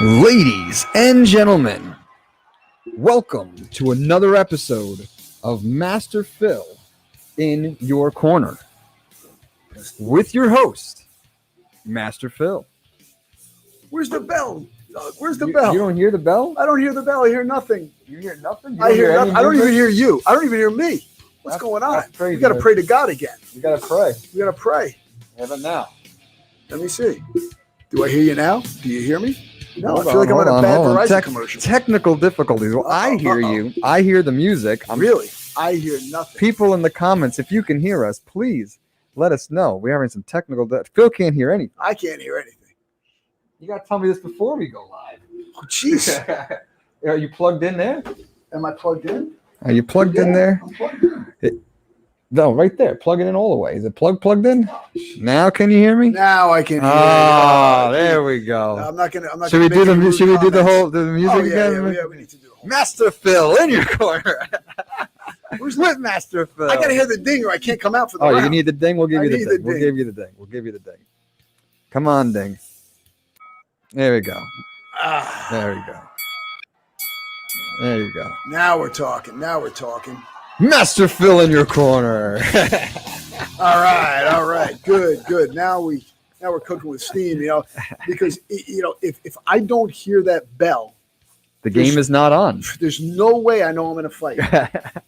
Ladies and gentlemen, welcome to another episode of Master Phil in Your Corner with your host, Master Phil. Where's the bell? Where's the bell? You don't hear the bell? I don't hear the bell. I hear nothing. You hear nothing? I hear nothing. I don't even hear you. I don't even hear me. What's going on? We got to pray to God again. You got to pray. We got to pray. How about now? Let me see. Do I hear you now? Do you hear me? No, Hold I feel like I'm on, on a bad hold on. Verizon commercial. Technical difficulties. Well, I hear you. I hear the music. Really? I hear nothing. People in the comments, if you can hear us, please let us know. We're having some technical. Phil can't hear anything. I can't hear anything. You got to tell me this before we go live. Oh, jeez. Are you plugged in there? Am I plugged in? Are you plugged in there? I'm plugged in. No, right there. Plug it in all the way. Is it plugged in? Now can you hear me? Now I can hear you. Oh, there we go. No, I'm not gonna. I'm not Should we gonna do make any the rude music comments. again? Yeah, we need to do the whole. Master Phil in your corner. Where's with Master Phil? I gotta hear the ding or I can't come out for the Oh, round. you need the ding? We'll give I you the need ding. the We'll ding. give you the ding. We'll give you the ding. Come on, ding. There we go. Ah, There we go. There you go. now we're talking. Now we're talking. Master Phil in your corner. All right. Good. Now we're cooking with steam, because if I don't hear that bell, The game is not on. there's no way I know I'm in a fight.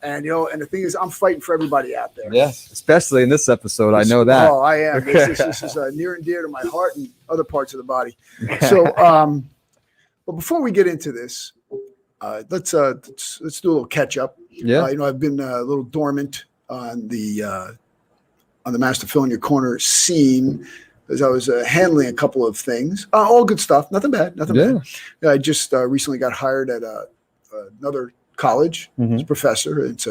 And and the thing is, I'm fighting for everybody out there. Yes, especially in this episode. I know that. Oh, I am. This is near and dear to my heart and other parts of the body. So, but before we get into this, let's do a little catch up. Yeah. I've been a little dormant on the Master Phil in Your Corner scene as I was handling a couple of things. All good stuff. Nothing bad. Bad. I just recently got hired at another college as a professor. It's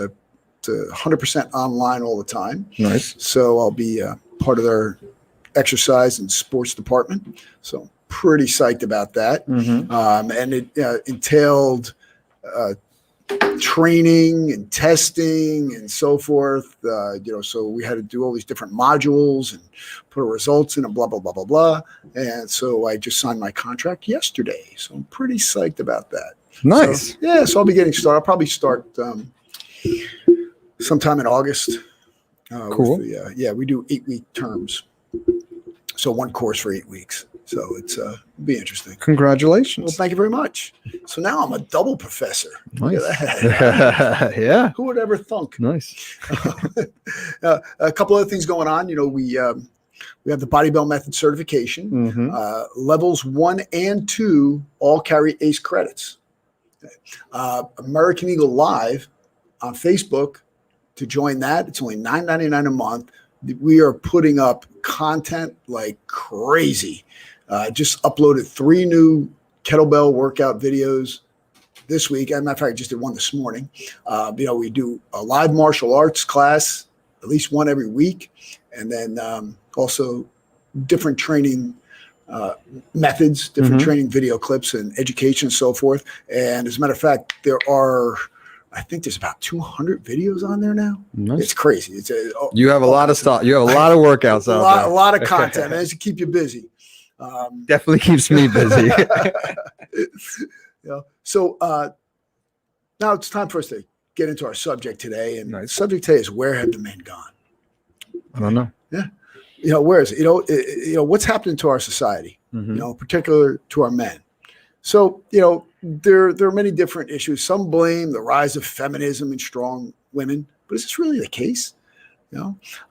100% online all the time. Nice. So I'll be part of their exercise and sports department. So pretty psyched about that. And it entailed training and testing and so forth. So we had to do all these different modules and put our results in and blah, blah, blah, blah, blah. And so I just signed my contract yesterday. So I'm pretty psyched about that. Nice. So I'll be getting started. I'll probably start sometime in August. Cool. We do 8-week terms. So one course for 8 weeks. So it's be interesting. Congratulations. Well, thank you very much. So now I'm a double professor. Nice. Look at that. Yeah. Who would ever thunk? Nice. A couple other things going on. We have the Body Bell Method certification. Levels 1 and 2 all carry ACE credits. American Eagle Live on Facebook. To join that, it's only $9.99 a month. We are putting up content like crazy. Just uploaded 3 new kettlebell workout videos this week. As a matter of fact, I just did one this morning. We do a live martial arts class, at least one every week. And then also different training methods, different training video clips and education and so forth. And as a matter of fact, I think there's about 200 videos on there now. Nice. It's crazy. You have a lot of stuff. You have a lot of workouts out there. A lot of content, man. It's to keep you busy. Definitely keeps me busy. So now it's time for us to get into our subject today. And Nice. the subject today is, where have the men gone? I don't know. Yeah. Where is it? What's happening to our society, particular to our men. So, there are many different issues. Some blame the rise of feminism and strong women, but is this really the case?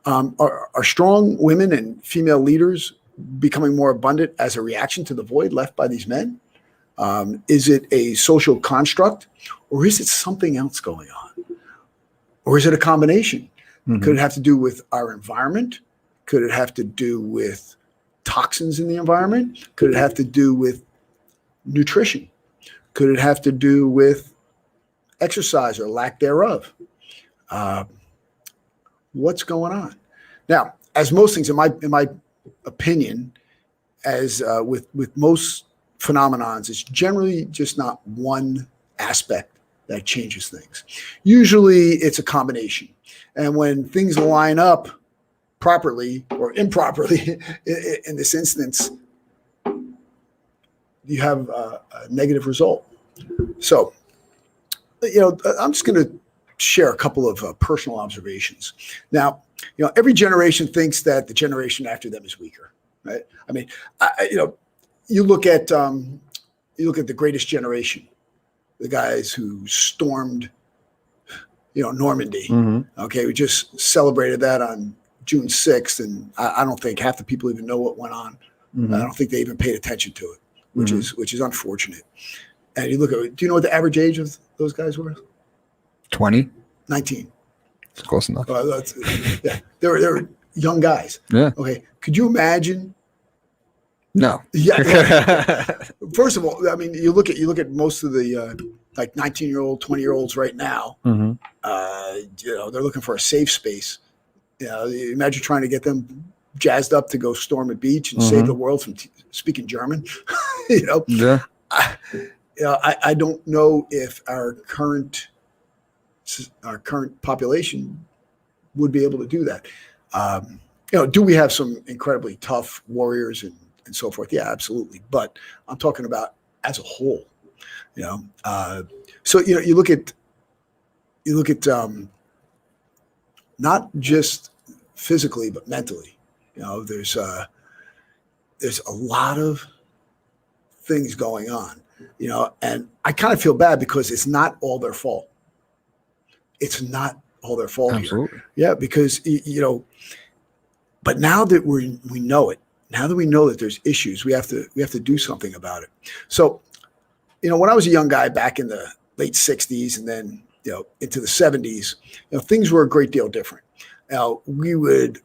Are strong women and female leaders becoming more abundant as a reaction to the void left by these men? Is it a social construct, or is it something else going on? Or is it a combination? Could it have to do with our environment? Could it have to do with toxins in the environment? Could it have to do with nutrition? Could it have to do with exercise or lack thereof? What's going on? Now, as most things, in my opinion, as with most phenomenons, it's generally just not one aspect that changes things. Usually, it's a combination, and when things line up properly or improperly, in this instance, you have a negative result. So, I'm just going to share a couple of personal observations. Now, every generation thinks that the generation after them is weaker, right? I mean, you look at the Greatest Generation, the guys who stormed, Normandy. Mm-hmm. Okay, we just celebrated that on June 6th, and I don't think half the people even know what went on. Mm-hmm. I don't think they even paid attention to it, which Mm-hmm. is unfortunate. And you look at, do you know what the average age of those guys were? 20. 19. It's close enough. Yeah, they were young guys. Yeah. Okay, could you imagine? No. Yeah. First of all, I mean, you look at most of the like 19-year-old, 20-year-olds right now. Mm-hmm. They're looking for a safe space. You imagine trying to get them jazzed up to go storm a beach and save the world from speaking German. Yeah. I don't know if our current population would be able to do that. Do we have some incredibly tough warriors and so forth? Yeah, absolutely. But I'm talking about as a whole. So you look at not just physically but mentally. There's a lot of things going on. And I kind of feel bad because it's not all their fault. It's not all their fault. Absolutely. Here. Yeah, because but now that we know it, now that we know that there's issues, we have to do something about it. So, when I was a young guy back in the late 60s and then, into the 70s, things were a great deal different. We would,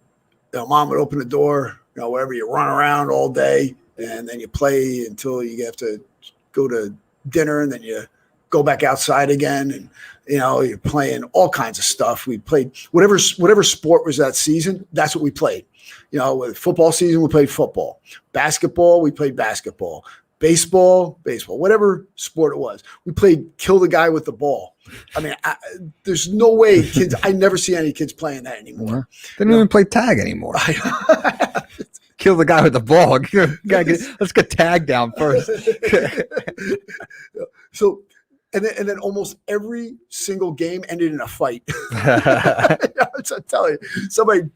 mom would open the door, wherever you run around all day and then you play until you have to go to dinner and then you go back outside again. And, you're playing all kinds of stuff. We played whatever sport was that season. That's what we played. With football season, we played football. Basketball, we played basketball. Baseball, whatever sport it was. We played kill the guy with the ball. I mean, there's no way kids, I never see any kids playing that anymore. They don't even play tag anymore. Kill the guy with the ball. Let's get tag down first. So, and then almost every single game ended in a fight. I'm telling you, somebody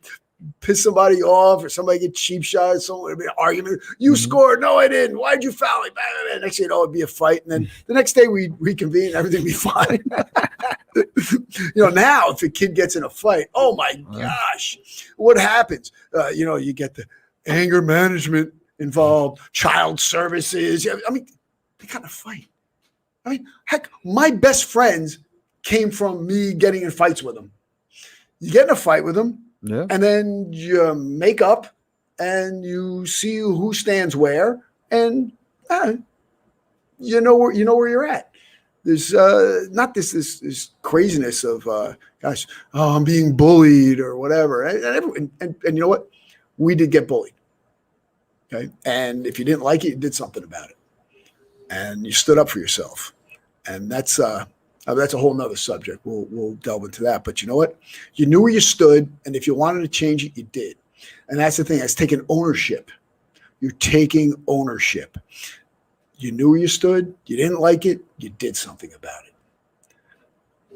piss somebody off or somebody get cheap shots, someone would be an argument. You scored. No, I didn't. Why'd you foul me? Next thing you know, it'd be a fight. And then the next day we'd reconvene and everything would be fine. Now if a kid gets in a fight, oh my gosh, what happens? You get the anger management involved, child services. I mean, they kind of fight. I mean, heck, my best friends came from me getting in fights with them. You get in a fight with them, yeah, and then you make up and you see who stands where, and you know where you're at. There's not this craziness of I'm being bullied or whatever. And you know what? We did get bullied. Okay, and if you didn't like it, you did something about it, and you stood up for yourself, and that's a whole nother subject. We'll delve into that. But you know what? You knew where you stood, and if you wanted to change it, you did. And that's the thing. That's taking ownership. You're taking ownership. You knew where you stood. You didn't like it. You did something about it.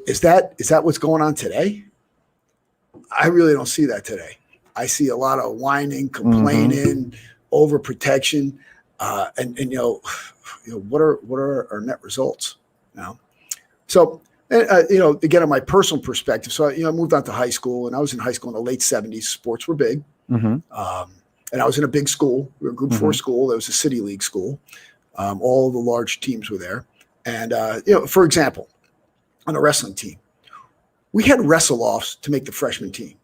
Is that what's going on today? I really don't see that today. I see a lot of whining, complaining, overprotection, and what are our net results now? So, again, on my personal perspective, so I moved on to high school, and I was in high school in the late 70s. Sports were big, and I was in a big school. We were a Group 4 school. That was a city league school. All the large teams were there, and for example, on a wrestling team, we had wrestle-offs to make the freshman team.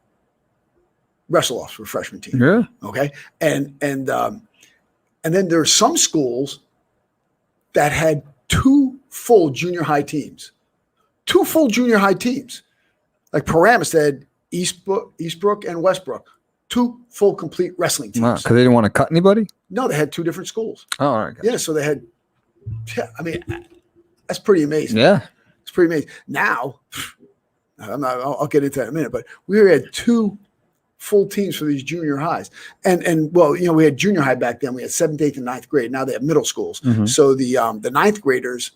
Wrestle-offs for freshman team. Yeah. Okay, and then there are some schools that had 2 full junior high teams. 2 full junior high teams. Like Paramus had Eastbrook and Westbrook. 2 full complete wrestling teams. Because they didn't want to cut anybody? No, they had 2 different schools. Oh, all right. Yeah, so they had, I mean, that's pretty amazing. Yeah. It's pretty amazing. Now, I'll get into that in a minute, but we had 2 full teams for these junior highs. And well, we had junior high back then. We had 7th, 8th, and 9th grade. Now they have middle schools. Mhm. So the 9th graders,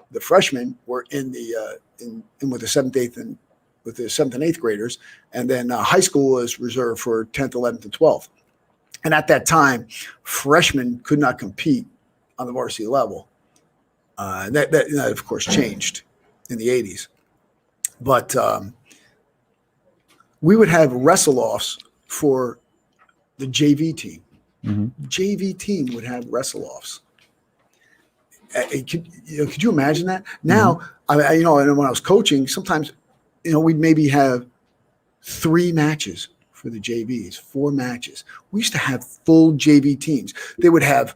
the freshmen, were in with the 7th, 8th, and with the 7th and 8th graders. And then high school is reserved for 10th, 11th, and 12th. And at that time, freshmen could not compete on the varsity level. That of course changed in the 80s. But we would have wrestle-offs for the JV team. Mhm. JV team would have wrestle-offs. Could you imagine that? Now, and when I was coaching, sometimes, we'd maybe have 3 matches for the JVs, 4 matches. We used to have full JV teams. They would have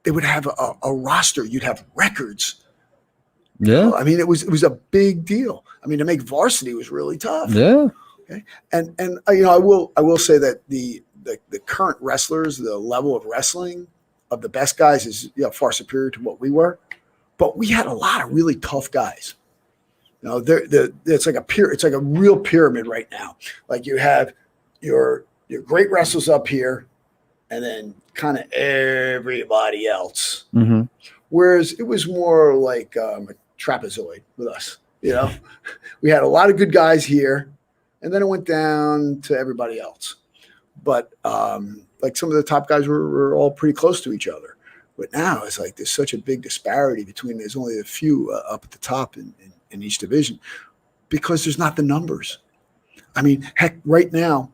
a roster. You'd have records. Yeah. I mean, it was a big deal. I mean, to make varsity was really tough. Yeah. Okay. And I will say that the current wrestlers, the level of wrestling of the best guys is far superior to what we were. But we had a lot of really tough guys. It's like a real pyramid right now. Like you have your great wrestlers up here, and then kind of everybody else. Mm-hmm. Whereas it was more like a trapezoid with us. We had a lot of good guys here, and then it went down to everybody else. But like some of the top guys were all pretty close to each other. But now it's like there's such a big disparity between there's only a few up at the top in each division because there's not the numbers. I mean, heck, right now,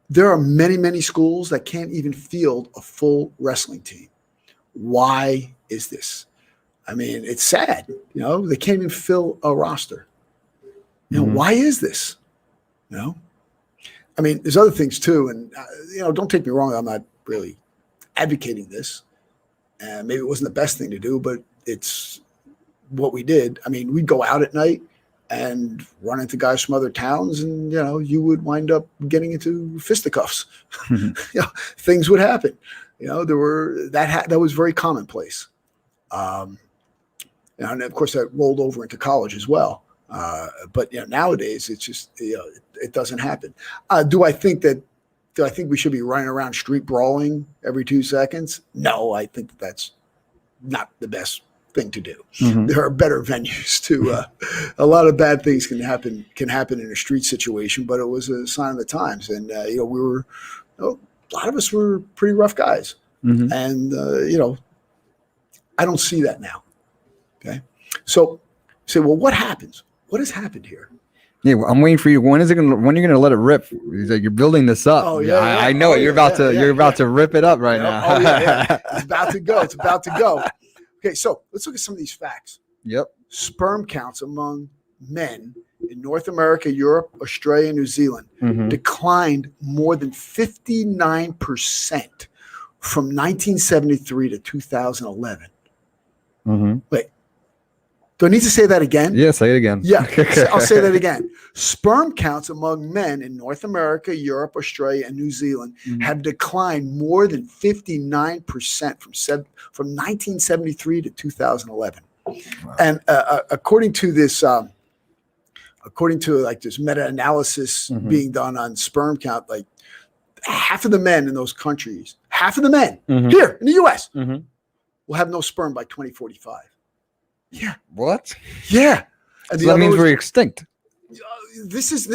there are many, many schools that can't even field a full wrestling team. Why is this? I mean, it's sad. They can't even fill a roster. Why is this? I mean, there's other things too. And, don't take me wrong. I'm not really advocating this. And maybe it wasn't the best thing to do, but it's what we did. I mean, we'd go out at night and run into guys from other towns, and you would wind up getting into fisticuffs. Things would happen. There were that was very commonplace. And of course, that rolled over into college as well. But nowadays, it's just it doesn't happen. Do I think we should be running around street brawling every 2 seconds? No, I think that's not the best thing to do. Mm-hmm. There are better venues to. A lot of bad things can happen in a street situation, but it was a sign of the times, and we were. A lot of us were pretty rough guys, mm-hmm. and I don't see that now. Okay, so you say, well, what happens? What has happened here? Yeah, well, I'm waiting for you. When are you going to let it rip? You're building this up. Oh yeah, I know it. You're about to rip it up right now. Oh yeah. It's about to go. Okay, so let's look at some of these facts. Yep. Sperm counts among men in North America, Europe, Australia, New Zealand mm-hmm. declined more than 59% from 1973 to 2011. Mm-hmm. Wait. Do I need to say that again? Yeah, say it again. Yeah, I'll say that again. Sperm counts among men in North America, Europe, Australia, and New Zealand mm-hmm. have declined more than 59% from 1973 to 2011. Wow. And according to this meta-analysis mm-hmm. being done on sperm count, like half of the men in those countries, mm-hmm. here in the U.S. Mm-hmm. will have no sperm by 2045. Yeah. What? Yeah. And so that means we're extinct. This is an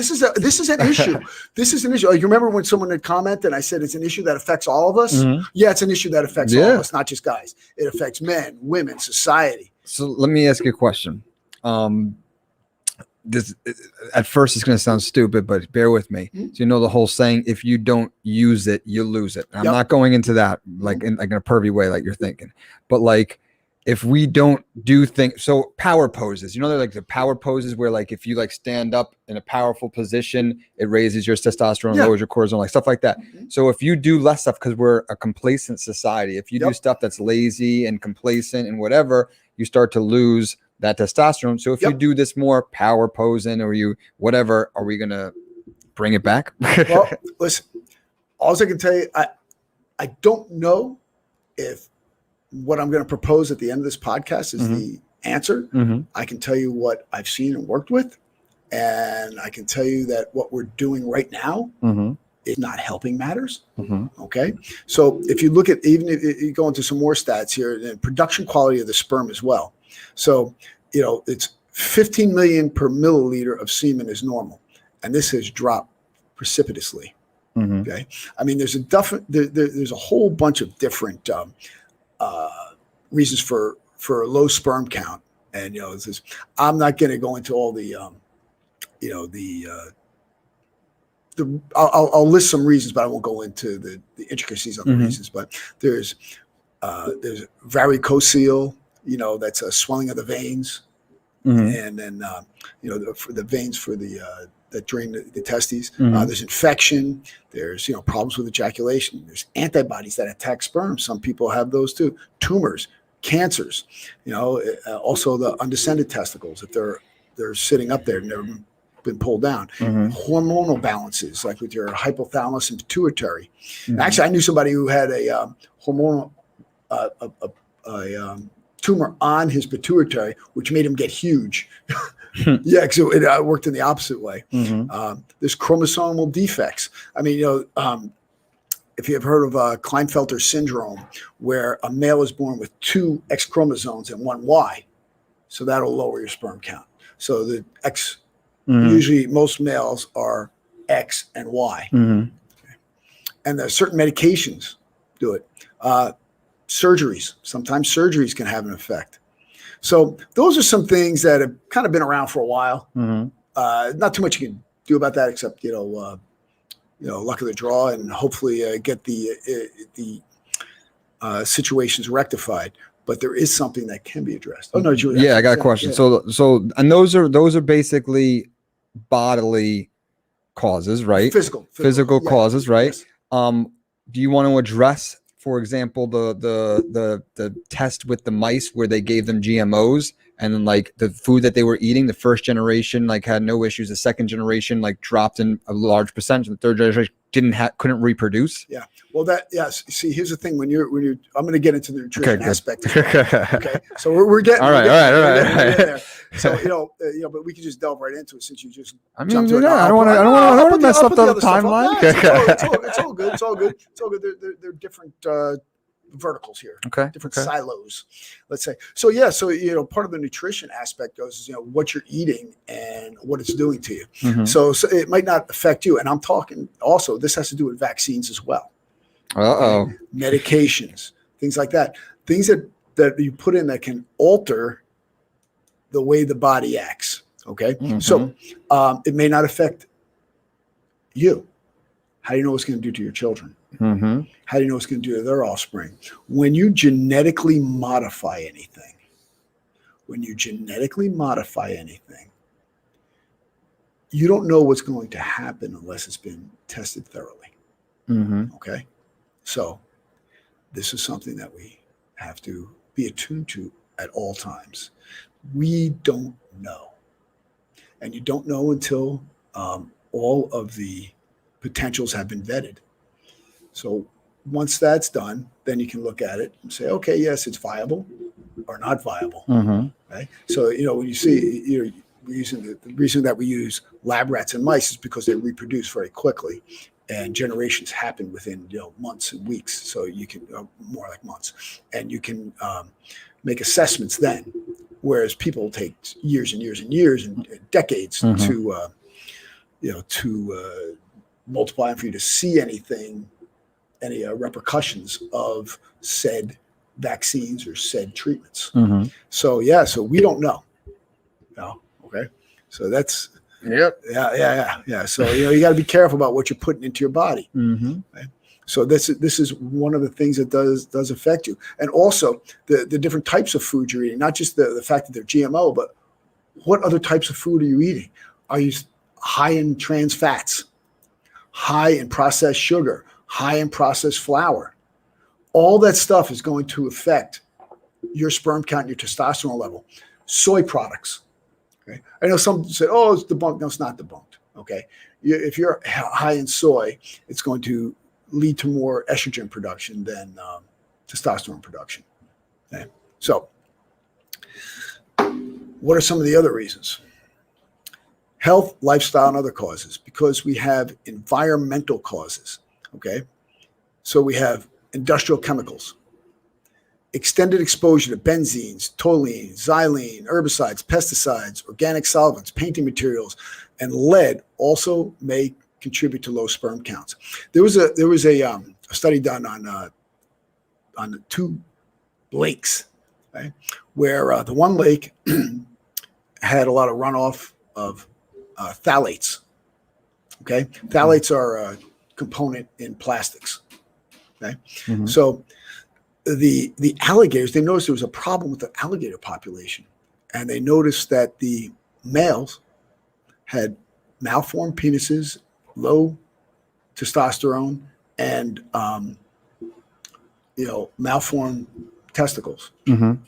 issue. This is an issue. You remember when someone had commented and I said it's an issue that affects all of us? Mm-hmm. Yeah, it's an issue that affects all of us, not just guys. It affects men, women, society. So let me ask you a question. This at first it's going to sound stupid, but bear with me. Mm-hmm. So the whole saying, if you don't use it, you lose it. I'm not going into that like in a pervy way like you're thinking. But like if we don't do things, so power poses, they're like the power poses where like if you like stand up in a powerful position, it raises your testosterone, lowers your cortisol, like stuff like that. Mm-hmm. So if you do less stuff, because we're a complacent society, if you do stuff that's lazy and complacent and whatever, you start to lose that testosterone. So if you do this more power posing or you whatever, are we going to bring it back? Well, listen, all I can tell you, I don't know if what I'm going to propose at the end of this podcast is mm-hmm. the answer. Mm-hmm. I can tell you what I've seen and worked with. And I can tell you that what we're doing right now Mm-hmm. is not helping matters. Mm-hmm. Okay. So if you look at, even if you go into some more stats here, and production quality of the sperm as well. So, it's 15 million per milliliter of semen is normal. And this has dropped precipitously. Mm-hmm. Okay. I mean, there's a whole bunch of different reasons for a low sperm count. And, I'm not going to go into all the, I'll list some reasons, but I won't go into the intricacies of the Mhm. reasons. But there's varicocele, that's a swelling of the veins, Mhm. and then for the veins for the that drain the testes. Mhm. There's infection. There's problems with ejaculation. There's antibodies that attack sperm. Some people have those too. Tumors, cancers. Also the undescended testicles, if they're sitting up there and never been pulled down. Mhm. Hormonal balances, like with your hypothalamus and pituitary. Mhm. Actually, I knew somebody who had a hormonal tumor on his pituitary, which made him get huge. Yeah, so it worked in the opposite way. Mhm. There's chromosomal defects. I mean, if you've heard of Klinefelter syndrome, where a male is born with 2 X chromosomes and 1 Y, so that'll lower your sperm count. So the X, Mhm. usually most males are X and Y. Mhm. And there's certain medications do it. Surgeries, sometimes surgeries can have an effect. So those are some things that have kind of been around for a while. Mhm. Not too much you can do about that, except luck of the draw, and hopefully get the situations rectified. But there is something that can be addressed. Oh no, Julie. Yeah, I got a question. Yeah. So, and those are basically bodily causes, right? Physical yeah. causes, right? Yes. Do you want to address, for example, the test with the mice where they gave them GMOs and then like the food that they were eating, the first generation like had no issues, the second generation like dropped in a large percentage, and the third generation couldn't reproduce? Yeah. Well, yes. See, here's the thing: when you're, I'm going to get into the nutrition good. aspect. Okay. So we're getting all right. we're getting there. So but we can just delve right into it since you just. I mean, jumped to it. I don't want to mess up the other stuff up. timeline. Yeah, it's all good. It's all good. They're different verticals here. Okay. Different silos, let's say. So part of the nutrition aspect goes is what you're eating and what it's doing to you. Mhm. So it might not affect you. And I'm talking also, this has to do with vaccines as well. Uh-oh. Medications, things like that. Things that you put in that can alter the way the body acts. Okay. Mhm. So it may not affect you. How do you know what's going to do to your children? Mm-hmm. How do you know what's going to do to their offspring? When you genetically modify anything, you don't know what's going to happen unless it's been tested thoroughly. Mm-hmm. Okay. So this is something that we have to be attuned to at all times. We don't know. And you don't know until all of the potentials have been vetted. So once that's done, then you can look at it and say, okay, yes, it's viable or not viable. Mm-hmm. Right. So, when you see, we're using the reason that we use lab rats and mice is because they reproduce very quickly, and generations happen within months and weeks. So you can more like months, and you can make assessments then, whereas people take years and years and years and decades Mhm. to multiply, and for you to see any repercussions of said vaccines or said treatments. Mm-hmm. So we don't know. Okay. So that's Yep. yeah. So you got to be careful about what you're putting into your body. Mm-hmm. Right? So this is one of the things that does affect you, and also the different types of food you're eating. Not just the fact that they're GMO, but what other types of food are you eating? Are you high in trans fats, high in processed sugar, high in processed flour? All that stuff is going to affect your sperm count and your testosterone level. Soy products. Okay. I know some say, oh, it's debunked. No, it's not debunked. Okay. If you're high in soy, it's going to lead to more estrogen production than testosterone production. Okay. So what are some of the other reasons? health, lifestyle, and other causes, because we have environmental causes. Okay. So we have industrial chemicals, extended exposure to benzenes, toluene, xylene, herbicides, pesticides, organic solvents, painting materials, and lead also may contribute to low sperm counts. There was a study done on the 2 lakes, right, where the one lake had a lot of runoff of phthalates. Okay, phthalates are a component in plastics. Okay, so the alligators, they noticed there was a problem with the alligator population, and they noticed that the males had malformed penises, low testosterone, and malformed testicles, and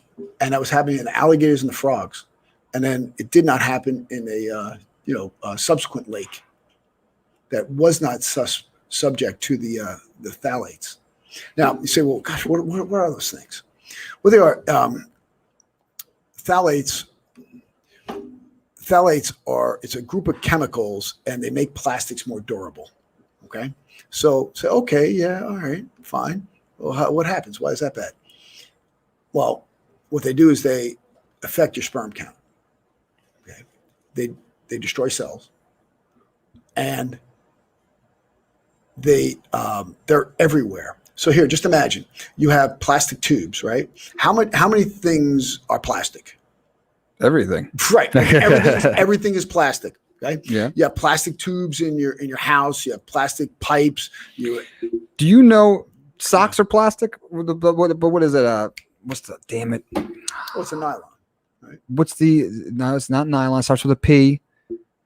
that was happening in the alligators and the frogs, and then it did not happen in a subsequent lake that was not subject to the phthalates. Now you say, well, gosh, what are those things? Well, they are phthalates. Phthalates are, it's a group of chemicals, and they make plastics more durable. Okay, so say, okay, yeah, all right, fine. Well, what happens? Why is that bad? Well, what they do is they affect your sperm count. Okay, they destroy cells, and they're everywhere. So here, just imagine you have plastic tubes, right? How many things are plastic? Everything. Right. Everything is plastic. Okay. Yeah. You have plastic tubes in your house. You have plastic pipes. Do you know socks are plastic? But what is it? What's the, damn it? Oh, it's a nylon. Right. No, it's not nylon. It starts with a P.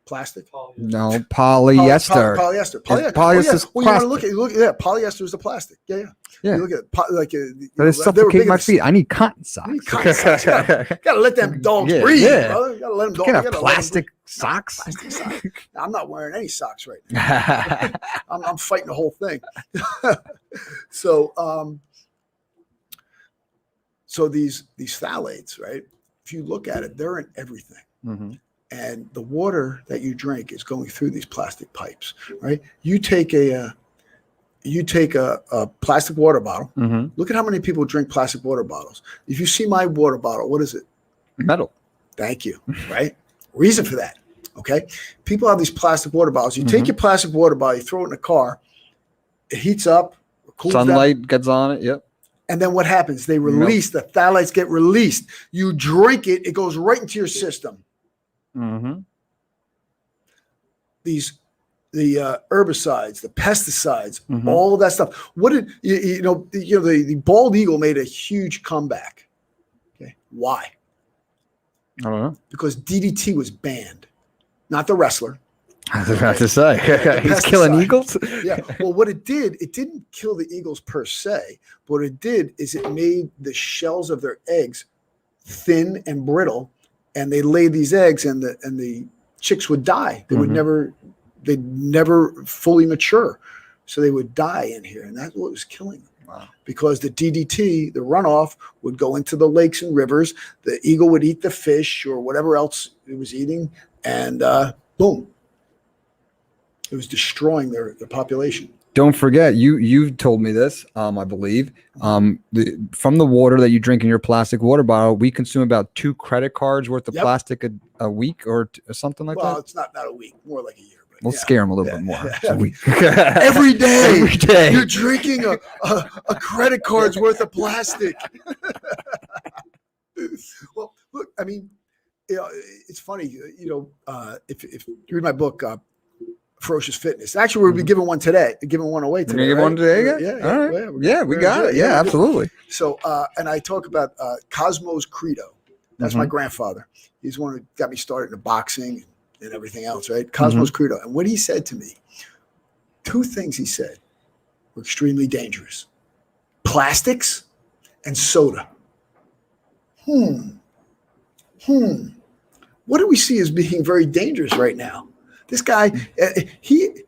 Plastic? No, polyester. Polyester. Polyester. Well, you want to look at polyester is the plastic. Yeah. You look at but it's suffocating my feet. I need cotton socks. Gotta let them dogs breathe, brother. You gotta let them. You can't have plastic socks. Plastic socks. I'm not wearing any socks right now. I'm fighting the whole thing. So these phthalates, right? If you look at it, they're in everything. And the water that you drink is going through these plastic pipes, right? You take a plastic water bottle. Look at how many people drink plastic water bottles. If you see my water bottle, what is it? Metal. Thank you. Right? Reason for that. Okay. People have these plastic water bottles. You take your plastic water bottle, you throw it in a car, it heats up, cools sunlight down, gets on it. Yep. And then what happens? They release, the phthalates get released. You drink it, it goes right into your system. The herbicides, the pesticides, all of that stuff. What did the bald eagle made a huge comeback. Okay, why? I don't know. Because DDT was banned, not the wrestler. I was about to say he's killing eagles. Yeah. Well, what it didn't kill the eagles per se. But what it did is it made the shells of their eggs thin and brittle, and they laid these eggs, and the chicks would die. They would they'd never fully mature. So they would die in here. And that's what was killing them. Wow. Because the DDT, the runoff, would go into the lakes and rivers. The eagle would eat the fish or whatever else it was eating. And boom. It was destroying their population. Don't forget, you told me this, I believe. From the water that you drink in your plastic water bottle, we consume about 2 credit cards worth of plastic a week or something like that. Well, it's not a week, more like a year. We'll scare them a little bit more. Every day, every day, you're drinking a credit card's worth of plastic. Well, look, I mean, it's funny. If you read my book, Ferocious Fitness. Actually, we'll be giving one away today. You're gonna give one today again? Yeah. All right. Yeah, we got it. Yeah, absolutely. So, and I talk about Cosmo's Credo. That's my grandfather. He's the one who got me started in boxing and everything else, right? Cosmo's Credo. And what he said to me, 2 things he said were extremely dangerous: plastics and soda. What do we see as being very dangerous right now? This guy, he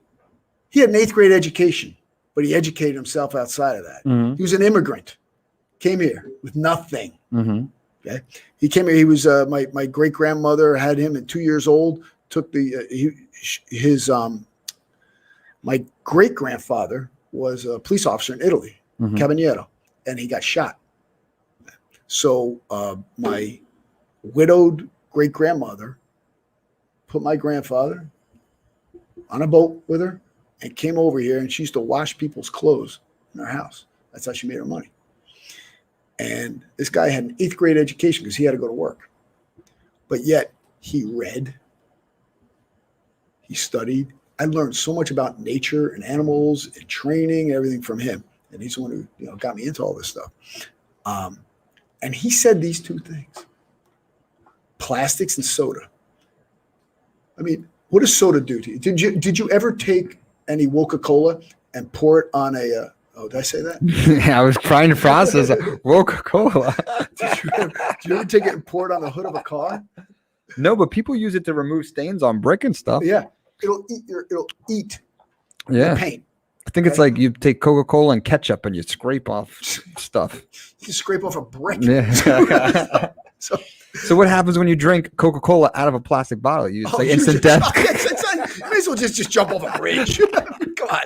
had an 8th grade education, but he educated himself outside of that. He was an immigrant, came here with nothing. Okay, he came here. He was my great grandmother had him at 2 years old. took his my great grandfather was a police officer in Italy, Caballero, and he got shot. So my widowed great grandmother put my grandfather on a boat with her and came over here, and she used to wash people's clothes in her house. That's how she made her money. And this guy had an 8th grade education because he had to go to work. But yet he read, he studied. I learned so much about nature and animals and training and everything from him. And he's the one who got me into all this stuff. And he said these 2 things: plastics and soda. I mean, what does soda do to you? Did you ever take any Coca-Cola and pour it on a did I say that? I was trying to process Coca-Cola. Did you ever take it and pour it on the hood of a car? No, but people use it to remove stains on brick and stuff. Yeah, it'll eat yeah. the paint. I think it's like you take Coca-Cola and ketchup and you scrape off stuff. You can scrape off a brick. Yeah. So what happens when you drink Coca-Cola out of a plastic bottle? It's like instant death. You may as well just jump off a bridge. Come on.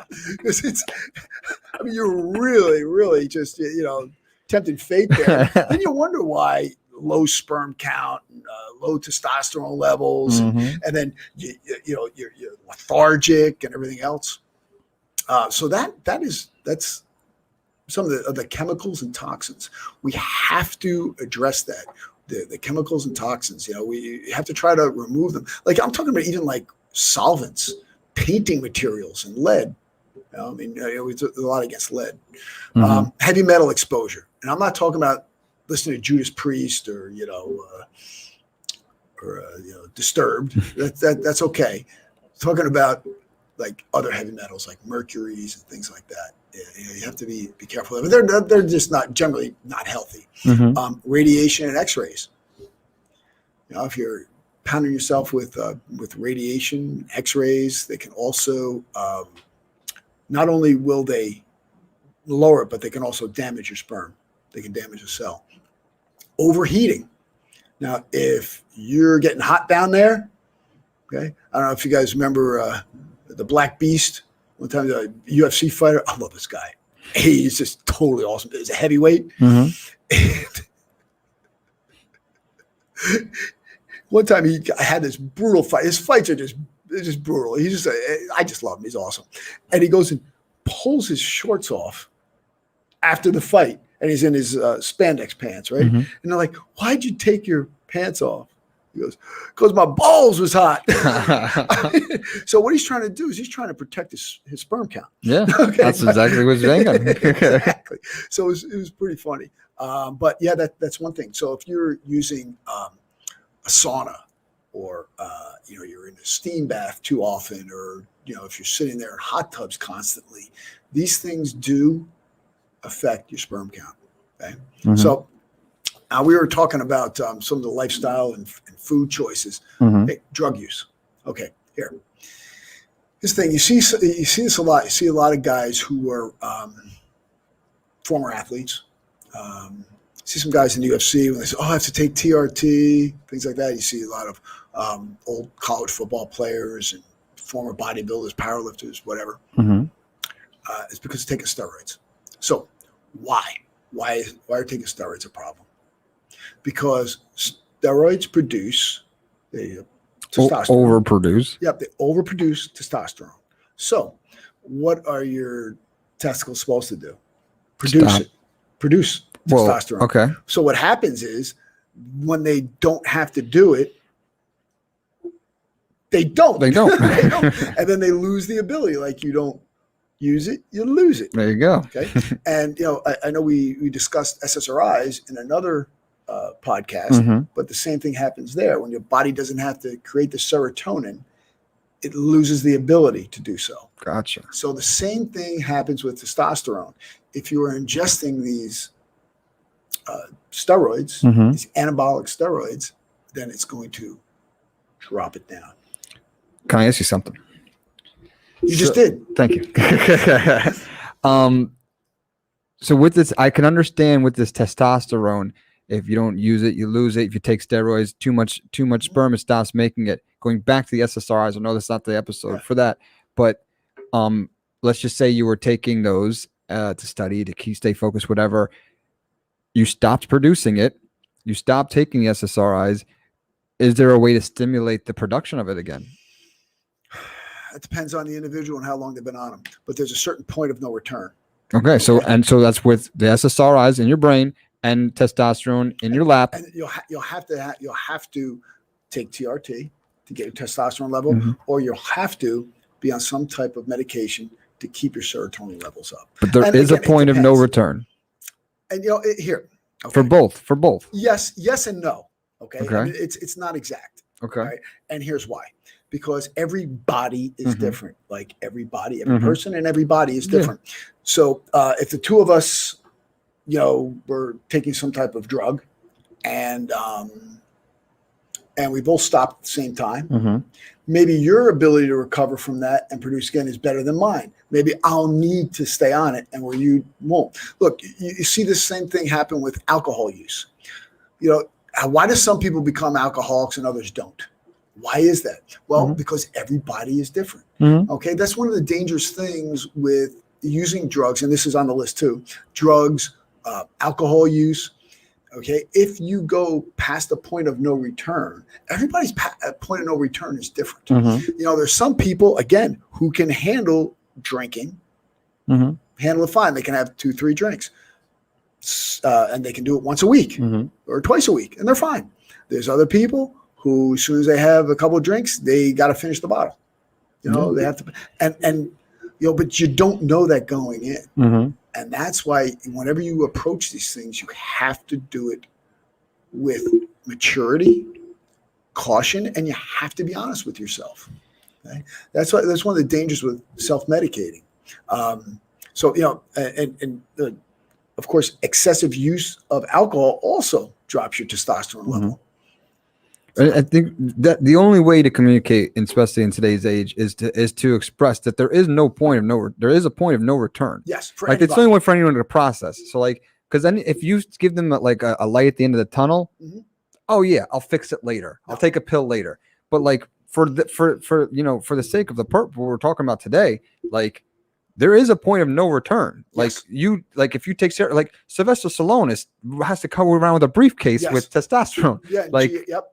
You're really, really just, tempting fate there. Then you wonder why low sperm count, and, low testosterone levels, and then, you're lethargic and everything else. So that's some of the chemicals and toxins. We have to address that. The chemicals and toxins, we have to try to remove them. Like I'm talking about even like solvents, painting materials, and lead. We do a lot against lead. Heavy metal exposure, and I'm not talking about listening to Judas Priest or Disturbed. That's okay. I'm talking about like other heavy metals like mercuries and things like that. You have to be careful of it. They're just generally not healthy. Radiation and X-rays. If you're pounding yourself with radiation, X-rays, they can also not only will they lower it, but they can also damage your sperm. They can damage a cell. Overheating. Now, if you're getting hot down there, okay. I don't know if you guys remember the Black Beast. One time, a UFC fighter. I love this guy. He's just totally awesome. He's a heavyweight. And one time I had this brutal fight. His fights are just brutal. I just love him. He's awesome. And he goes and pulls his shorts off after the fight, and he's in his spandex pants, right? And they're like, "Why'd you take your pants off?" He goes, "Because my balls was hot." So what he's trying to do is he's trying to protect his sperm count. Yeah, okay. That's exactly what he's thinking. Exactly. So it was pretty funny. But yeah, that's one thing. So if you're using a sauna, or you're in a steam bath too often, or if you're sitting there in hot tubs constantly, these things do affect your sperm count. Okay, so. We were talking about some of the lifestyle and food choices. Hey, drug use. Okay, here. This thing, you see this a lot. You see a lot of guys who are former athletes. See some guys in the UFC when they say, "Oh, I have to take TRT," things like that. You see a lot of old college football players and former bodybuilders, powerlifters, whatever. It's because they're taking steroids. So why? Why are taking steroids a problem? Because steroids produce testosterone. Overproduce. Yep, they overproduce testosterone. So, what are your testicles supposed to do? Produce testosterone. Okay. So what happens is when they don't have to do it, they don't. They don't. And then they lose the ability. Like you don't use it, you lose it. There you go. Okay. And I know we discussed SSRIs in another podcast, but the same thing happens there. When your body doesn't have to create the serotonin, it loses the ability to do so. Gotcha. So the same thing happens with testosterone. If you are ingesting these steroids, these anabolic steroids, then it's going to drop it down. Can I ask you something? You just did. Thank you. So with this, I can understand with this testosterone, if you don't use it, you lose it. If you take steroids, too much sperm, it stops making it. going back to the SSRIs. I know that's not the episode for that, but let's just say you were taking those to study, to stay focused, whatever. You stopped producing it. You stopped taking the SSRIs. Is there a way to stimulate the production of it again? It depends on the individual and how long they've been on them, but there's a certain point of no return. Okay, so that's with the SSRIs in your brain and testosterone in your lap. And you'll have to take TRT to get your testosterone level, or you'll have to be on some type of medication to keep your serotonin levels up. But there is a point of no return. And here for both. Yes and no. Okay. Okay. I mean, it's not exact. Okay. Right? And here's why. Because every body is different. Like every person and every body is different. Yeah. So if the two of us, were taking some type of drug and we both stopped at the same time, maybe your ability to recover from that and produce again is better than mine. Maybe I'll need to stay on it and where you won't. Look, you see the same thing happen with alcohol use. Why do some people become alcoholics and others don't? Why is that? Well, because everybody is different. Okay. That's one of the dangerous things with using drugs. And this is on the list too. Drugs, alcohol use. Okay. If you go past the point of no return, everybody's point of no return is different. There's some people, again, who can handle drinking, handle it fine. They can have 2-3 drinks and they can do it once a week or twice a week and they're fine. There's other people who, as soon as they have a couple of drinks, they got to finish the bottle. They have to, but you don't know that going in. And that's why whenever you approach these things, you have to do it with maturity, caution, and you have to be honest with yourself. Okay? That's one of the dangers with self-medicating. Of course, excessive use of alcohol also drops your testosterone level. I think that the only way to communicate, especially in today's age, is to express that there is a point of no return. Yes, like it's the only way for anyone to process. So because then if you give them a light at the end of the tunnel, oh yeah, I'll fix it later. I'll take a pill later. But for the sake of the purpose we're talking about today, there is a point of no return. If you take Sylvester Stallone has to come around with a briefcase with testosterone. Yeah.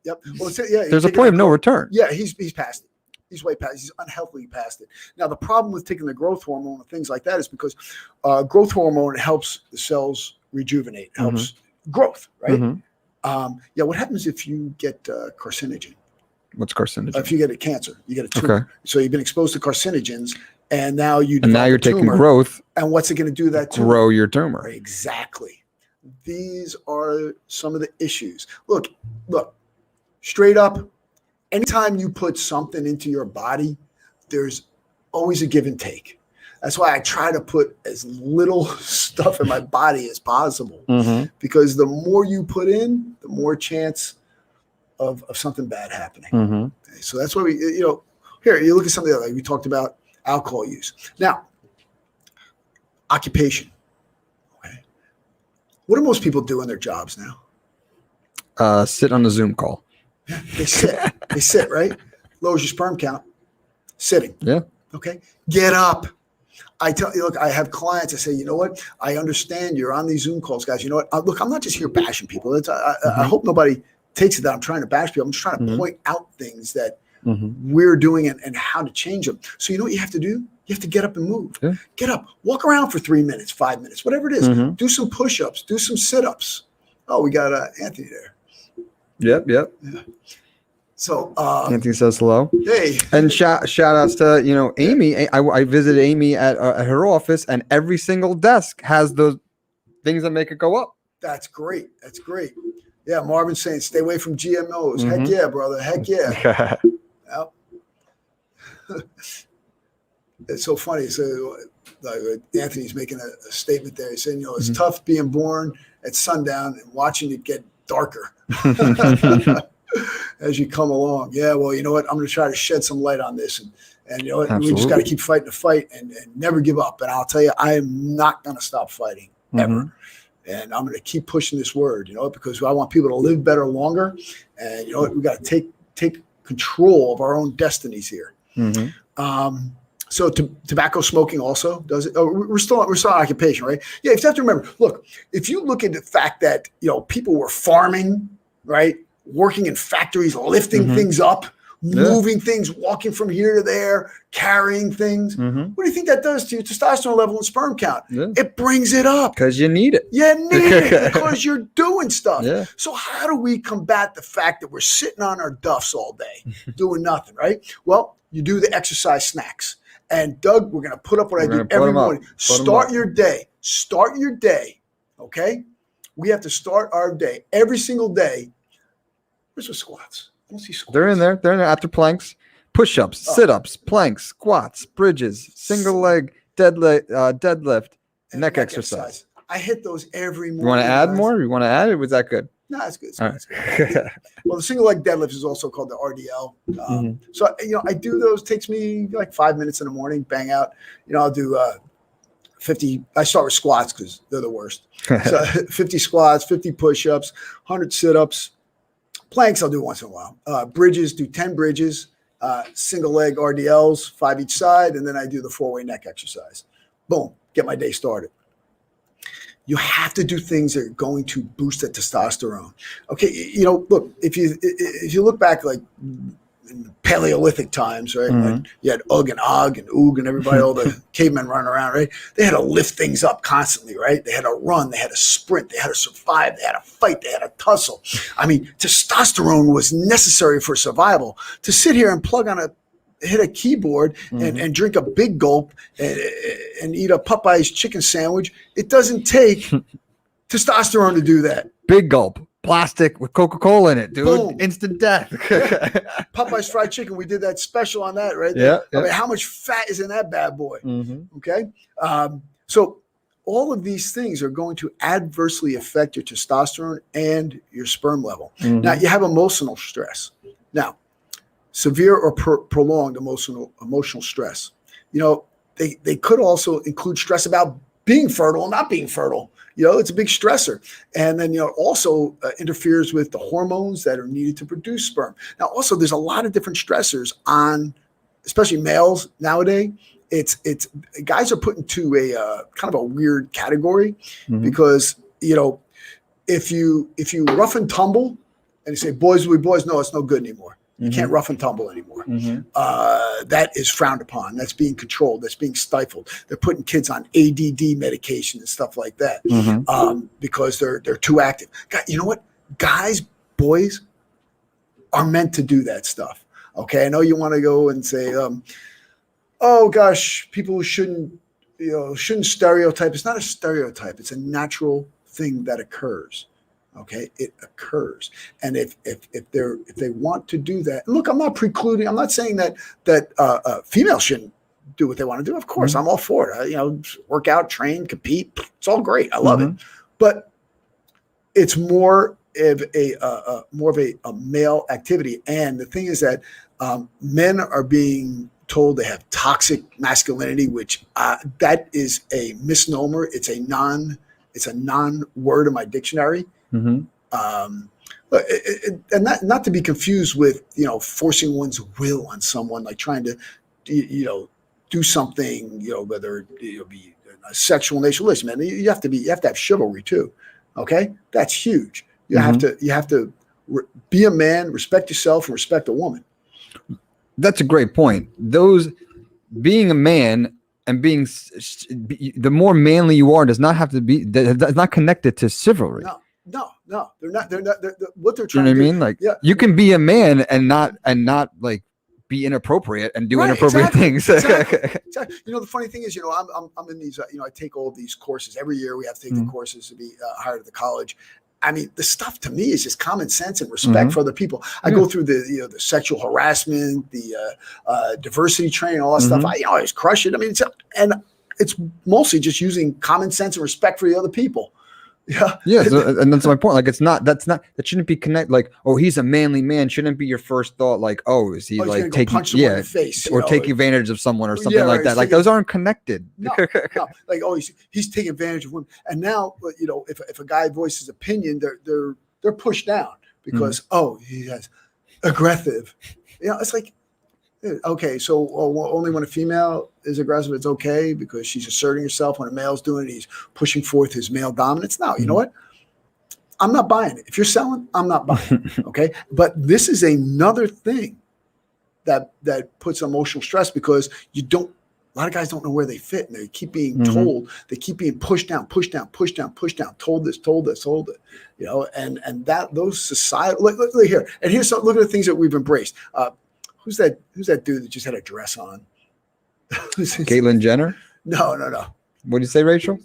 Yep. Well, there's a point of no return. Yeah. He's past it. He's way past. He's unhealthily past it. Now, the problem with taking the growth hormone and things like that is because growth hormone helps the cells rejuvenate, helps growth, right? What happens if you get carcinogen? What's carcinogen? If you get a cancer, you get a tumor. Okay. So you've been exposed to carcinogens. And now you're taking growth. And what's it going to do that to? Grow your tumor. Exactly. These are some of the issues. Look, straight up, anytime you put something into your body, there's always a give and take. That's why I try to put as little stuff in my body as possible. Because the more you put in, the more chance of something bad happening. Okay, so that's why we, here, you look at something like we talked about. Alcohol use. Now, occupation. Okay. What do most people do in their jobs now? Sit on a Zoom call. Yeah, they sit. They sit, right? Lowers your sperm count. Sitting. Yeah. Okay. Get up. I tell you, look, I have clients. I say, you know what? I understand you're on these Zoom calls, guys. You know what? Look, I'm not just here bashing people. I hope nobody takes it that I'm trying to bash people. I'm just trying to point out things that we're doing and how to change them. So you know what you have to do? You have to get up and move. Yeah. Get up, walk around for 3 minutes, 5 minutes, whatever it is. Do some push-ups, do some sit-ups. Oh, we got Anthony there. Yep. Yeah. So Anthony says hello. Hey. And shout outs to Amy. I visited Amy at her office, and every single desk has those things that make it go up. That's great. Yeah, Marvin's saying stay away from GMOs. Heck yeah, brother. Heck yeah. Yep. It's so funny. So Anthony's making a statement there. He's saying, it's tough being born at sundown and watching it get darker as you come along. Yeah, well, you know what? I'm going to try to shed some light on this. And you know what? We just got to keep fighting the fight and never give up. And I'll tell you, I am not going to stop fighting ever. And I'm going to keep pushing this word, because I want people to live better longer. And we got to take control of our own destinies here. Mm-hmm. So tobacco smoking also does it. Oh, we're still on occupation, right? Yeah, you have to remember. Look, if you look at the fact that people were farming, right, working in factories, lifting things up, moving things, walking from here to there, carrying things. What do you think that does to your testosterone level and sperm count? It brings it up Because you need it. You need it because you're doing stuff. Yeah. So how do we combat the fact that we're sitting on our duffs all day doing nothing, right? Well, you do the exercise snacks. And Doug, we're going to put up what I do every morning. Start your day. Start your day. Okay? We have to start our day every single day. Where's the squats? I don't see squats. They're in there. They're in there after planks, push-ups, sit-ups, planks, squats, bridges, single leg, deadlift, neck exercise. I hit those every morning. You want to add more? You want to add it? Was that good? No, that's good. Right. Good. Well, the single leg deadlift is also called the RDL. So, I do those. Takes me like 5 minutes in the morning, bang out. I'll do 50. I start with squats because they're the worst. So 50 squats, 50 push-ups, 100 sit-ups. Planks I'll do once in a while. Bridges, do 10 bridges. Single leg RDLs, 5 each side. And then I do the 4-way neck exercise. Boom, get my day started. You have to do things that are going to boost that testosterone. Okay, look, if you look back like in Paleolithic times, right? Like you had Ugg and Og and Oog and everybody, all the cavemen running around, right? They had to lift things up constantly, right? They had to run, they had to sprint, they had to survive, they had to fight, they had to tussle. I mean, testosterone was necessary for survival. To sit here and hit a keyboard and drink a big gulp and eat a Popeye's chicken sandwich. It doesn't take testosterone to do that. Big gulp. Plastic with Coca-Cola in it, dude. Boom. Instant death. Popeye's fried chicken. We did that special on that, right? Yeah. I mean, how much fat is in that bad boy? Okay. So all of these things are going to adversely affect your testosterone and your sperm level. Now, you have emotional stress. Now, severe or prolonged emotional stress. They could also include stress about being fertile and not being fertile. It's a big stressor. And then, also interferes with the hormones that are needed to produce sperm. Now, also, there's a lot of different stressors on, especially males nowadays. It's guys are put into a kind of a weird category because, if you rough and tumble and you say boys will be boys, no, it's no good anymore. You can't rough and tumble anymore. That is frowned upon. That's being controlled. That's being stifled. They're putting kids on ADD medication and stuff like that because they're too active. God, you know what? Guys, boys are meant to do that stuff. Okay, I know you want to go and say, oh gosh, people shouldn't stereotype. It's not a stereotype. It's a natural thing that occurs. Okay, it occurs, and if they want to do that, and look, I'm not precluding. I'm not saying that females shouldn't do what they want to do. Of course, I'm all for it. Work out, train, compete. It's all great. I love it, but it's more of a male activity. And the thing is that men are being told they have toxic masculinity, which that is a misnomer. It's a non-word in my dictionary. And not to be confused with forcing one's will on someone, like trying to do something, whether it be a sexual nature. Listen, man, you have to have chivalry too. Okay, that's huge. You have to be a man, respect yourself, and respect a woman. That's a great point. Being a man and the more manly you are does not have to be. That's not connected to chivalry. No, they're not. What they're trying to do. You know what I mean? Like, you can be a man and not like be inappropriate and do inappropriate things. Exactly. The funny thing is, I'm in these. I take all of these courses every year. We have to take the courses to be hired at the college. I mean, the stuff to me is just common sense and respect for other people. I go through the sexual harassment, the diversity training, all that stuff. I always crush it. I mean, it's mostly just using common sense and respect for the other people. Yeah. And that's my point. Like, that shouldn't be connected. Like, oh, he's a manly man. Shouldn't be your first thought. Like, oh, is he like taking punch someone in the face, or taking advantage of someone or something like that? Like, those aren't connected. No. Like, oh, he's taking advantage of women. And now, if a guy voices opinion, they're pushed down because he has aggressive It's like, okay, so only when a female is aggressive, it's okay because she's asserting herself. When a male's doing it, he's pushing forth his male dominance. No, you know what? I'm not buying it. If you're selling, I'm not buying it. Okay. But this is another thing that puts emotional stress because a lot of guys don't know where they fit, and they keep being told, they keep being pushed down, told this, told it, and that those society look here. And here's look at the things that we've embraced. Who's that dude that just had a dress on? Caitlyn Jenner? No. What did you say, Rachel?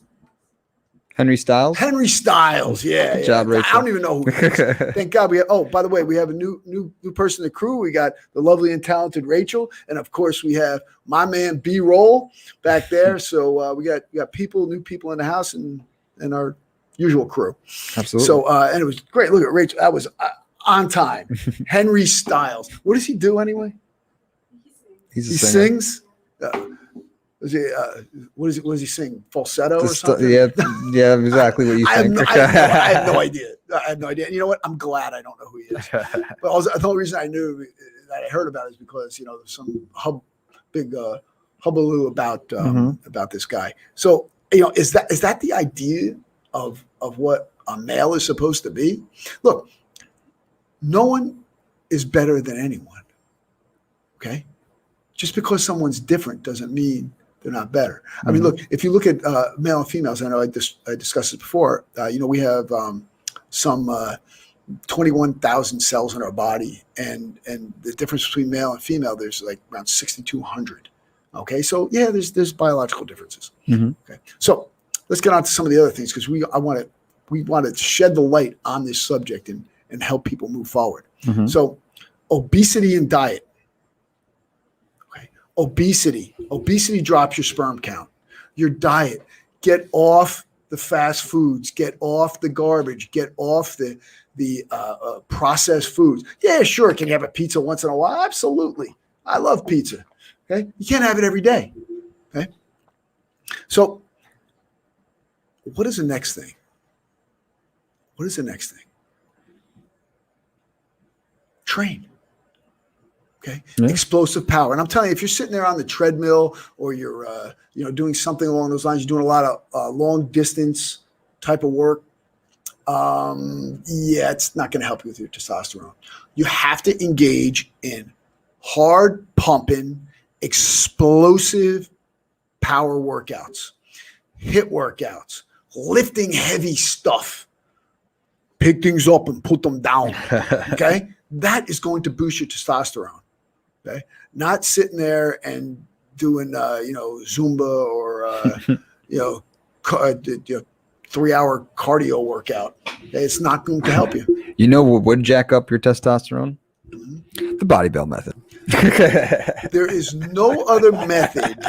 Henry Styles? Henry Styles, yeah. Good job, Rachel. I don't even know who he is. Thank God we have. Oh, by the way, we have a new person in the crew. We got the lovely and talented Rachel, and of course we have my man B-Roll back there. So we got new people in the house, and our usual crew. Absolutely. So and it was great. Look at Rachel. That was on time. Henry Styles. What does he do anyway? He sings. What does he sing? Falsetto or something? Yeah, exactly what you think. I have no idea. And you know what? I'm glad I don't know who he is. But also, the only reason I knew that I heard about it is because there's some big hullabaloo about this guy. So is that the idea of what a male is supposed to be? Look, no one is better than anyone. Okay, just because someone's different doesn't mean they're not better. I mean, look, if you look at male and females, I know I discussed this before. We have some 21,000 cells in our body, and the difference between male and female, there's like around 6,200. Okay, so yeah, there's biological differences. Okay, so let's get on to some of the other things because we want to shed the light on this subject and help people move forward. So, obesity and diet. Obesity drops your sperm count. Your diet, get off the fast foods, get off the garbage, get off the processed foods. Yeah, sure. Can you have a pizza once in a while? Absolutely. I love pizza. Okay. You can't have it every day. Okay. So what is the next thing? Train. Okay. Yeah. Explosive power. And I'm telling you, if you're sitting there on the treadmill or you're, doing something along those lines, you're doing a lot of long distance type of work. It's not going to help you with your testosterone. You have to engage in hard pumping, explosive power workouts, HIIT workouts, lifting heavy stuff, pick things up and put them down. Okay. That is going to boost your testosterone. Okay, not sitting there and doing Zumba or 3-hour cardio workout. Okay? It's not going to help you. You know what would jack up your testosterone? The Body Build method. There is no other method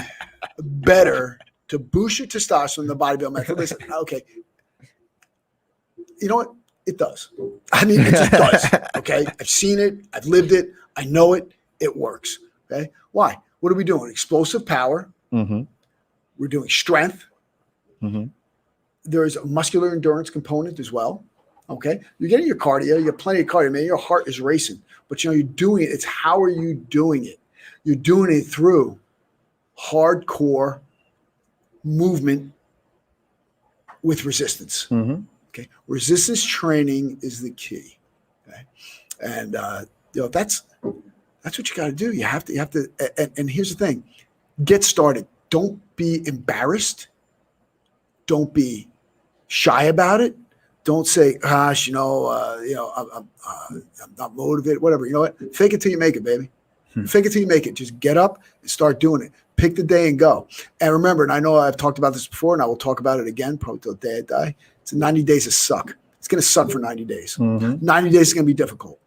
better to boost your testosterone than the Body Build method. Listen, okay, you know what? It does. I mean, it just does. Okay, I've seen it. I've lived it. I know it. It works. Okay. Why? What are we doing? Explosive power. We're doing strength. There's a muscular endurance component as well. Okay. You're getting your cardio. You have plenty of cardio. Man, your heart is racing. But you're doing it. It's how are you doing it? You're doing it through hardcore movement with resistance. Okay. Resistance training is the key. Okay. And that's what you got to do. You have to, and here's the thing, get started. Don't be embarrassed. Don't be shy about it. Don't say, gosh, I'm not motivated, whatever. You know what? Fake it till you make it, baby. Fake it till you make it. Just get up and start doing it. Pick the day and go. And remember, and I know I've talked about this before and I will talk about it again, probably till the day I die. It's 90 days of suck. It's going to suck for 90 days. 90 days is going to be difficult.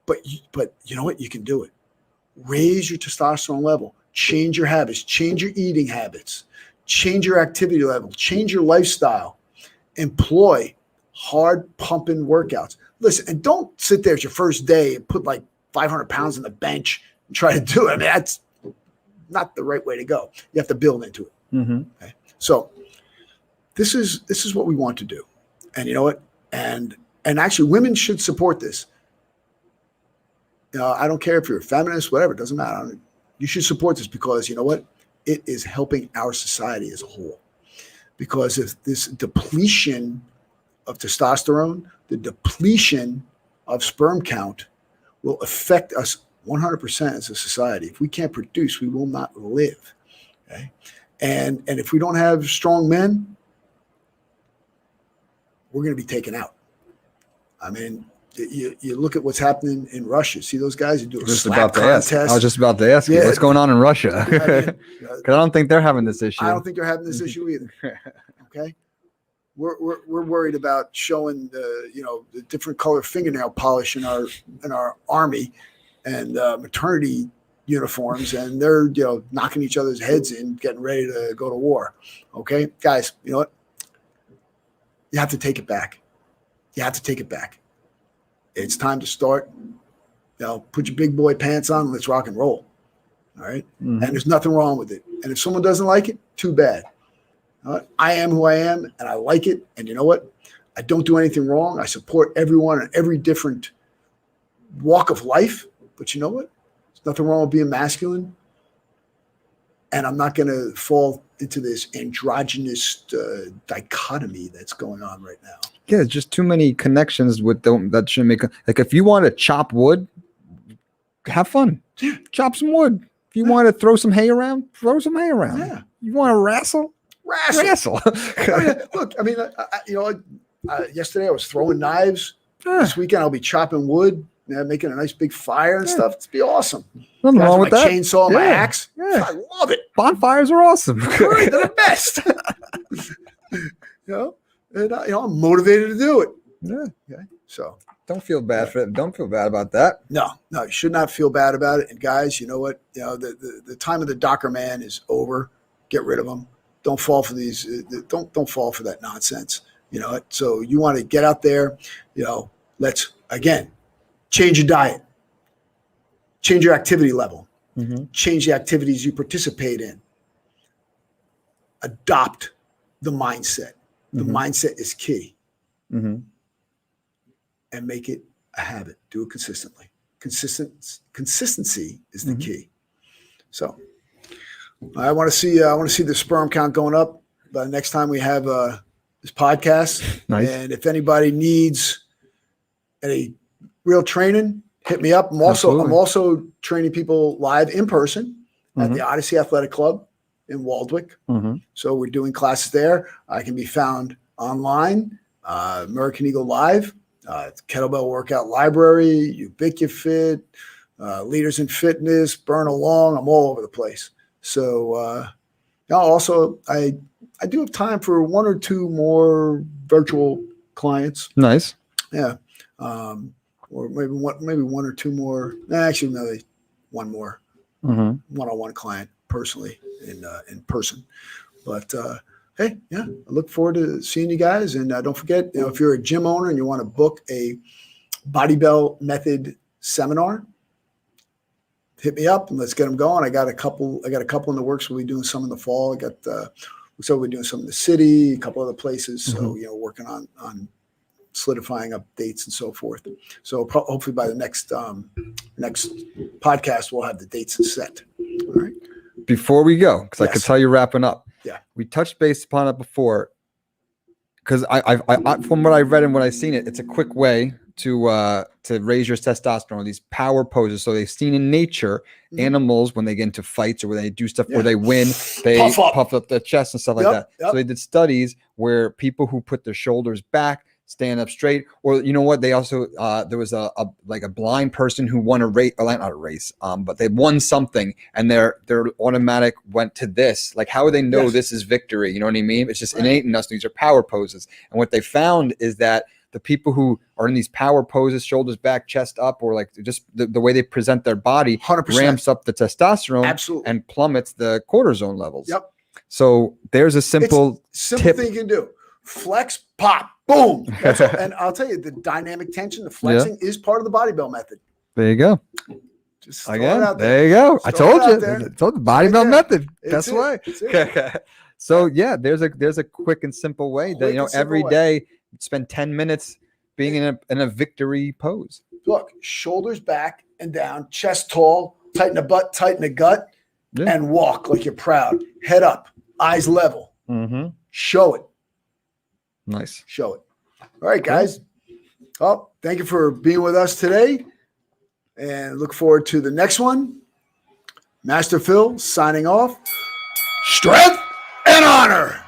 But you know what? You can do it. Raise your testosterone level. Change your habits. Change your eating habits. Change your activity level. Change your lifestyle. Employ hard pumping workouts. Listen, and don't sit there at your first day and put like 500 pounds on the bench and try to do it. I mean, that's not the right way to go. You have to build into it. Okay? So this is what we want to do. And you know what? And actually women should support this. I don't care if you're a feminist, whatever, it doesn't matter. You should support this because you know what? It is helping our society as a whole. Because if this depletion of testosterone, the depletion of sperm count will affect us 100% as a society. If we can't produce, we will not live. Okay? And if we don't have strong men, we're going to be taken out. I mean, you look at what's happening in Russia. See those guys who do a slap contest. I was just about to ask you what's going on in Russia, because I don't think they're having this issue. I don't think they're having this issue either. Okay, we're worried about showing the different color fingernail polish in our army and maternity uniforms, and they're knocking each other's heads in, getting ready to go to war. Okay, guys, you know what? You have to take it back. You have to take it back. It's time to start. Put your big boy pants on and let's rock and roll. All right. Mm-hmm. And there's nothing wrong with it. And if someone doesn't like it, too bad. I am who I am and I like it. And you know what? I don't do anything wrong. I support everyone in every different walk of life. But you know what? There's nothing wrong with being masculine. And I'm not going to fall into this androgynous dichotomy that's going on right now. Yeah, just too many connections with them that shouldn't make. Like, if you want to chop wood, have fun. Chop some wood. If you want to throw some hay around, throw some hay around. Yeah. You want to wrestle? Wrestle. Yesterday I was throwing knives. This weekend I'll be chopping wood, making a nice big fire and stuff. It's be awesome. Nothing wrong with that. Chainsaw, and my axe. Yeah. I love it. Bonfires are awesome. They're the best. And I'm motivated to do it. Yeah. Okay. So don't feel bad for it. Don't feel bad about that. No, you should not feel bad about it. And guys, you know what? The time of the Docker man is over. Get rid of them. Don't fall for these. Don't fall for that nonsense. So you want to get out there. Let's again change your diet, change your activity level, change the activities you participate in. Adopt the mindset. The mindset is key. And make it a habit. Do it consistently. Consistency is the key. So I want to see the sperm count going up by the next time we have this podcast. Nice. And if anybody needs any real training, hit me up. I'm also training people live in person at the Odyssey Athletic Club in Waldwick. So we're doing classes there. I can be found online, American Eagle Live, Kettlebell Workout Library, Ubiquifit, Leaders in Fitness, Burn Along. I'm all over the place. So also I do have time for one or two more virtual clients. Nice. Yeah. Or maybe one or two more. Actually, maybe one more one-on-one client personally in person. But hey, yeah, I look forward to seeing you guys. And don't forget, if you're a gym owner and you want to book a Body Bell Method seminar, hit me up and let's get them going. I got a couple in the works. We'll be doing some in the fall. So we're doing some in the city, a couple other places. So working on solidifying up dates and so forth. So hopefully by the next podcast, we'll have the dates set. All right. Before we go, because I could tell you wrapping up. Yeah. We touched base upon it before. Because I from what I read and what I've seen it's a quick way to raise your testosterone. These power poses. So they've seen in nature animals when they get into fights or when they do stuff where they win, they puff up their chest and stuff like that. So they did studies where people who put their shoulders back, stand up straight, or you know what? They also there was a blind person who won a race, not a race, but they won something, and their automatic went to this. Like, how would they know this is victory? You know what I mean? It's just innate in us. These are power poses, and what they found is that the people who are in these power poses, shoulders back, chest up, or like just the way they present their body 100%. Ramps up the testosterone and plummets the cortisone levels. Yep. So there's a simple tip. Thing you can do. Flex, pop, boom. And I'll tell you, the dynamic tension, the flexing is part of the Body Bell method. There you go. Just again, there you go. I told you. I told the Body Bell method. That's why. So yeah, there's a quick and simple way that every day spend 10 minutes being in a victory pose. Look, shoulders back and down, chest tall, tighten the butt, tighten the gut, Yeah. and walk like you're proud. Head up, eyes level. Mm-hmm. Show it. Nice. Show it. All right, guys. Well, thank you for being with us today, and look forward to the next one. Master Phil signing off. Strength and honor.